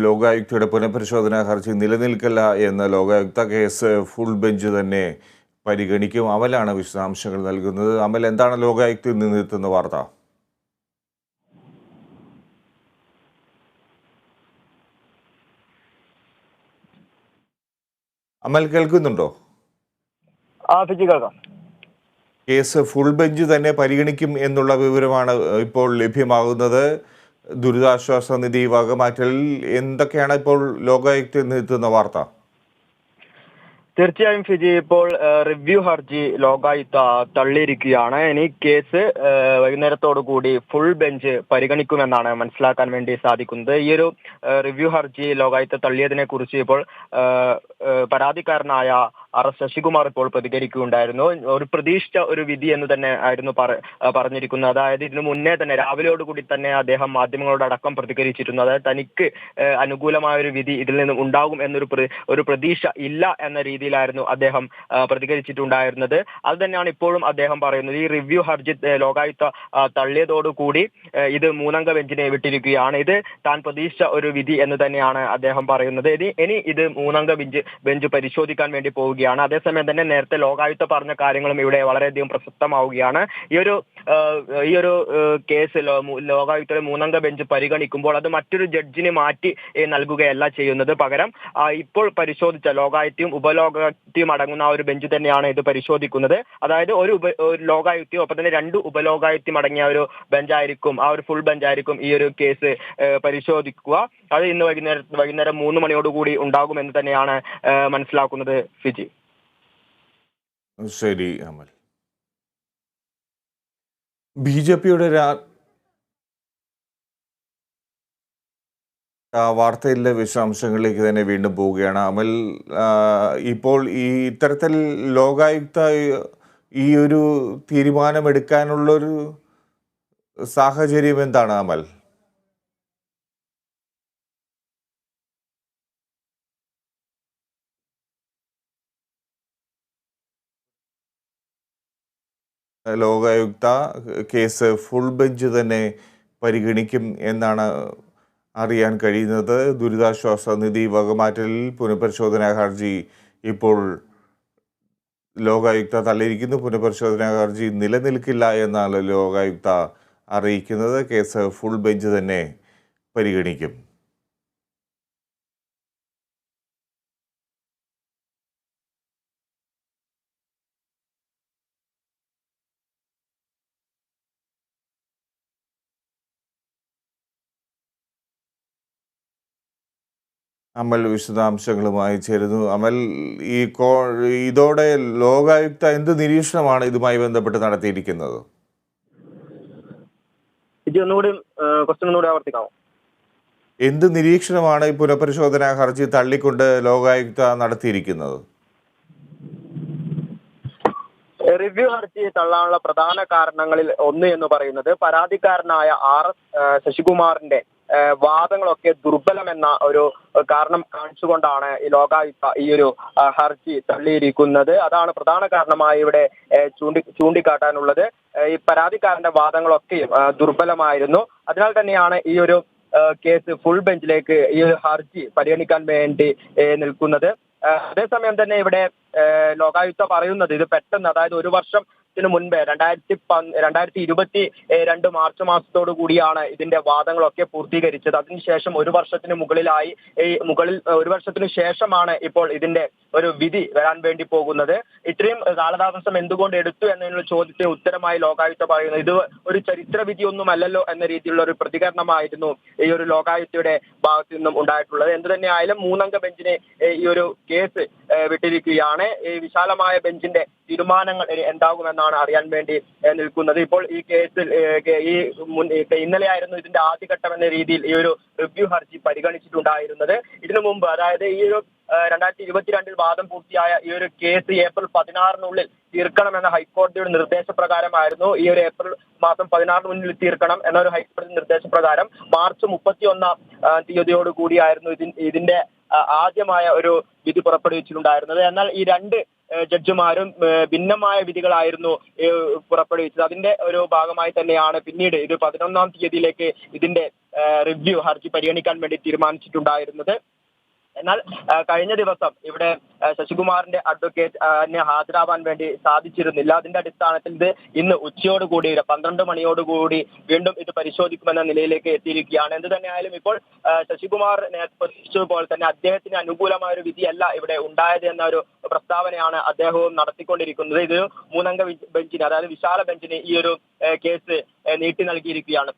ലോകായുക്തയുടെ പുനഃപരിശോധനാ ഹർജി നിലനിൽക്കില്ല എന്ന ലോകായുക്ത കേസ് ഫുൾ ബെഞ്ച് തന്നെ പരിഗണിക്കും. അമലാണ് വിശദാംശങ്ങൾ നൽകുന്നത്. അമൽ, എന്താണ് ലോകായുക്തയിൽ നിന്നെത്തുന്ന വാർത്ത? അമൽ, കേൾക്കുന്നുണ്ടോ? കേസ് ഫുൾ ബെഞ്ച് തന്നെ പരിഗണിക്കും എന്നുള്ള വിവരമാണ് ഇപ്പോൾ ലഭ്യമാകുന്നത്. ദുരിതാശ്വാസ നിധി വകമാറ്റലിൽ എന്തൊക്കെയാണ് ഇപ്പോൾ ലോകായുക്തയിൽ നിന്നെത്തുന്ന വാർത്ത? തീർച്ചയായും ഫിജി, ഇപ്പോൾ റിവ്യൂ ഹർജി ലോകായുക്ത തള്ളിയിരിക്കുകയാണ്. ഇനി കേസ് വൈകുന്നേരത്തോടു കൂടി ഫുൾ ബെഞ്ച് പരിഗണിക്കുമെന്നാണ് മനസ്സിലാക്കാൻ വേണ്ടി സാധിക്കുന്നത്. ഈ ഒരു റിവ്യൂ ഹർജി ലോകായുക്ത തള്ളിയതിനെ കുറിച്ച് ഇപ്പോൾ പരാതിക്കാരനായ RS ശശികുമാർ ഇപ്പോൾ പ്രതികരിക്കുകയുണ്ടായിരുന്നു. ഒരു പ്രതീക്ഷിച്ച ഒരു വിധി എന്ന് തന്നെ ആയിരുന്നു പറഞ്ഞിരിക്കുന്നത്. അതായത് ഇതിനു മുന്നേ തന്നെ രാവിലെയോടുകൂടി തന്നെ അദ്ദേഹം മാധ്യമങ്ങളോടക്കം പ്രതികരിച്ചിരുന്നു. അതായത് തനിക്ക് അനുകൂലമായ ഒരു വിധി ഇതിൽ നിന്നും ഉണ്ടാകും എന്നൊരു പ്രതീക്ഷ ഇല്ല എന്ന രീതിയിലായിരുന്നു അദ്ദേഹം പ്രതികരിച്ചിട്ടുണ്ടായിരുന്നത്. അത് തന്നെയാണ് ഇപ്പോഴും അദ്ദേഹം പറയുന്നത്. ഈ റിവ്യൂ ഹർജി ലോകായുക്ത തള്ളിയതോടുകൂടി ഇത് 3 അംഗ ബെഞ്ചിനെ വിട്ടിരിക്കുകയാണ്. ഇത് താൻ പ്രതീക്ഷിച്ച ഒരു വിധി എന്ന് തന്നെയാണ് അദ്ദേഹം പറയുന്നത്. ഇനി ഇത് 3 അംഗ ബെഞ്ച് പരിശോധിക്കാൻ വേണ്ടി പോവുകയാണ്. അതേസമയം തന്നെ നേരത്തെ ലോകായുക്ത പറഞ്ഞ കാര്യങ്ങളും ഇവിടെ വളരെയധികം പ്രസക്തമാവുകയാണ്. ഈ ഒരു കേസ് ലോകായുക്തയുടെ 3 അംഗ ബെഞ്ച് പരിഗണിക്കുമ്പോൾ അത് മറ്റൊരു ജഡ്ജിന് മാറ്റി നൽകുകയല്ല ചെയ്യുന്നത്. പകരം ഇപ്പോൾ പരിശോധിച്ച ലോകായുക്തയും ഉപലോകായുക്തയും അടങ്ങുന്ന ആ ഒരു ബെഞ്ച് തന്നെയാണ് ഇത് പരിശോധിക്കുന്നത്. അതായത് ഒരു ലോകായുക്തയും ഒപ്പം തന്നെ 2 ഉപലോകായുക്തയും അടങ്ങിയ ഒരു ബെഞ്ചായിരിക്കും, ആ ഒരു ഫുൾ ബെഞ്ചായിരിക്കും ഈ ഒരു കേസ് പരിശോധിക്കുക. അത് ഇന്ന് വൈകുന്നേരം 3 മണിയോടുകൂടി ഉണ്ടാകുമെന്ന് തന്നെയാണ് മനസ്സിലാക്കുന്നത് ഫിജി. ശരി അമൽ. BJPയുടെ വാർത്തയിലെ വിശദാംശങ്ങളിലേക്ക് തന്നെ വീണ്ടും പോവുകയാണ് അമൽ. ഇപ്പോൾ ഇത്തരത്തിൽ ലോകായുക്ത ഈ ഒരു തീരുമാനമെടുക്കാനുള്ളൊരു സാഹചര്യം എന്താണ് അമൽ? ലോകായുക്ത കേസ് ഫുൾ ബെഞ്ച് തന്നെ പരിഗണിക്കും എന്നാണ് അറിയാൻ കഴിയുന്നത്. ദുരിതാശ്വാസ നിധി വകമാറ്റലിൽ പുനഃപരിശോധനാ ഹർജി ഇപ്പോൾ ലോകായുക്ത തള്ളിയിരിക്കുന്നു. പുനഃപരിശോധനാ ഹർജി നിലനിൽക്കില്ല എന്നാണ് ലോകായുക്ത അറിയിക്കുന്നത്. കേസ് ഫുൾ ബെഞ്ച് തന്നെ പരിഗണിക്കും. അമൽ വിശദാംശങ്ങളുമായി ചേരുന്നു. അമൽ, ഇതോടെ ലോകായുക്ത എന്ത് നിരീക്ഷണമാണ് ഇതുമായി ബന്ധപ്പെട്ട് നടത്തിയിരിക്കുന്നത്? എന്ത് നിരീക്ഷണമാണ് ഈ പുനഃപരിശോധനാ ഹർജി തള്ളിക്കൊണ്ട് ലോകായുക്ത നടത്തിയിരിക്കുന്നത്? റിവ്യൂ ഹർജി തള്ളാനുള്ള പ്രധാന കാരണങ്ങളിൽ ഒന്ന് എന്ന് പറയുന്നത് പരാതിക്കാരനായ RS ശശികുമാറിന്റെ വാദങ്ങളൊക്കെ ദുർബലമെന്ന ഒരു കാരണം കാണിച്ചുകൊണ്ടാണ് ഈ ലോകായുക്ത ഈ ഒരു ഹർജി തള്ളിയിരിക്കുന്നത്. അതാണ് പ്രധാന കാരണമായി ഇവിടെ ചൂണ്ടിക്കാട്ടാനുള്ളത്. ഈ പരാതിക്കാരന്റെ വാദങ്ങളൊക്കെയും ദുർബലമായിരുന്നു. അതിനാൽ തന്നെയാണ് ഈ ഒരു കേസ് ഫുൾ ബെഞ്ചിലേക്ക് ഈ ഒരു ഹർജി പരിഗണിക്കാൻ വേണ്ടി നിൽക്കുന്നത്. അതേസമയം തന്നെ ഇവിടെ ലോകായുക്ത പറയുന്നത് ഇത് പെട്ടെന്ന്, അതായത് 1 വർഷത്തിന് മുൻപേ 2022 മാർച്ച് മാസത്തോടു കൂടിയാണ് ഇതിന്റെ വാദങ്ങളൊക്കെ പൂർത്തീകരിച്ചത്. അതിനുശേഷം 1 വർഷത്തിന് മുകളിൽ 1 വർഷത്തിന് ശേഷമാണ് ഇപ്പോൾ ഇതിന്റെ ഒരു വിധി വരാൻ വേണ്ടി പോകുന്നത്. ഇത്രയും കാലതാമസം എന്തുകൊണ്ട് എടുത്തു എന്നതിനുള്ള ചോദ്യത്തിന് ഉത്തരമായി ലോകായുക്ത പറയുന്നത് ഇത് ഒരു ചരിത്ര വിധിയൊന്നുമല്ലല്ലോ എന്ന രീതിയിലുള്ള ഒരു പ്രതികരണമായിരുന്നു ഈ ഒരു ലോകായുക്തയുടെ ഭാഗത്തു നിന്നും ഉണ്ടായിട്ടുള്ളത്. എന്തു തന്നെ ആയാലും 3 അംഗ ബെഞ്ചിനെ ഈ ഒരു കേസ് വിട്ടിരിക്കുകയാണ്. ഈ വിശാലമായ ബെഞ്ചിന്റെ തീരുമാനങ്ങൾ എന്താകുമെന്നാണ് അറിയാൻ വേണ്ടി നിൽക്കുന്നത്. ഇപ്പോൾ ഈ കേസിൽ ഇന്നലെയായിരുന്നു ഇതിന്റെ ആദ്യഘട്ടം എന്ന രീതിയിൽ ഈ ഒരു റിവ്യൂ ഹർജി പരിഗണിച്ചിട്ടുണ്ടായിരുന്നത്. ഇതിനു മുമ്പ്, അതായത് ഈ ഒരു 2022 വാദം പൂർത്തിയായ ഈ ഒരു കേസ് ഏപ്രിൽ 16 തീർക്കണമെന്ന ഹൈക്കോടതിയുടെ നിർദ്ദേശപ്രകാരമായിരുന്നു. ഈ ഒരു ഏപ്രിൽ മാസം 16 തീർക്കണം എന്ന ഒരു ഹൈക്കോടതി നിർദ്ദേശപ്രകാരം മാർച്ച് 31 തീയതിയോട് കൂടിയായിരുന്നു ഇതിന്റെ ആദ്യമായ ഒരു വിധി പുറപ്പെടുവിച്ചിട്ടുണ്ടായിരുന്നത്. എന്നാൽ ഈ 2 ജഡ്ജിമാരും ഭിന്നമായ വിധികളായിരുന്നു പുറപ്പെടുവിച്ചത്. അതിന്റെ ഒരു ഭാഗമായി തന്നെയാണ് പിന്നീട് ഇത് 11-ാം തീയതിയിലേക്ക് ഇതിന്റെ റിവ്യൂ ഹർജി പരിഗണിക്കാൻ വേണ്ടി തീരുമാനിച്ചിട്ടുണ്ടായിരുന്നത്. എന്നാൽ കഴിഞ്ഞ ദിവസം ഇവിടെ ശശികുമാറിന്റെ അഡ്വക്കേറ്റ് ഹാജരാവാൻ വേണ്ടി സാധിച്ചിരുന്നില്ല. അതിന്റെ അടിസ്ഥാനത്തിൽ ഇത് ഇന്ന് ഉച്ചയോടുകൂടി 12 മണിയോടുകൂടി വീണ്ടും ഇത് പരിശോധിക്കുമെന്ന നിലയിലേക്ക് എത്തിയിരിക്കുകയാണ്. എന്ത് തന്നെയായാലും ഇപ്പോൾ ശശികുമാർ പ്രതീക്ഷിച്ചതുപോലെ തന്നെ അദ്ദേഹത്തിന് അനുകൂലമായ ഒരു വിധിയല്ല ഇവിടെ ഉണ്ടായത് എന്ന ഒരു പ്രസ്താവനയാണ് അദ്ദേഹവും നടത്തിക്കൊണ്ടിരിക്കുന്നത്. ഇത് 3-അംഗ ബെഞ്ചിന്, അതായത് വിശാല ബെഞ്ചിന് ഈ ഒരു കേസ് നീട്ടി നൽകിയിരിക്കുകയാണ്.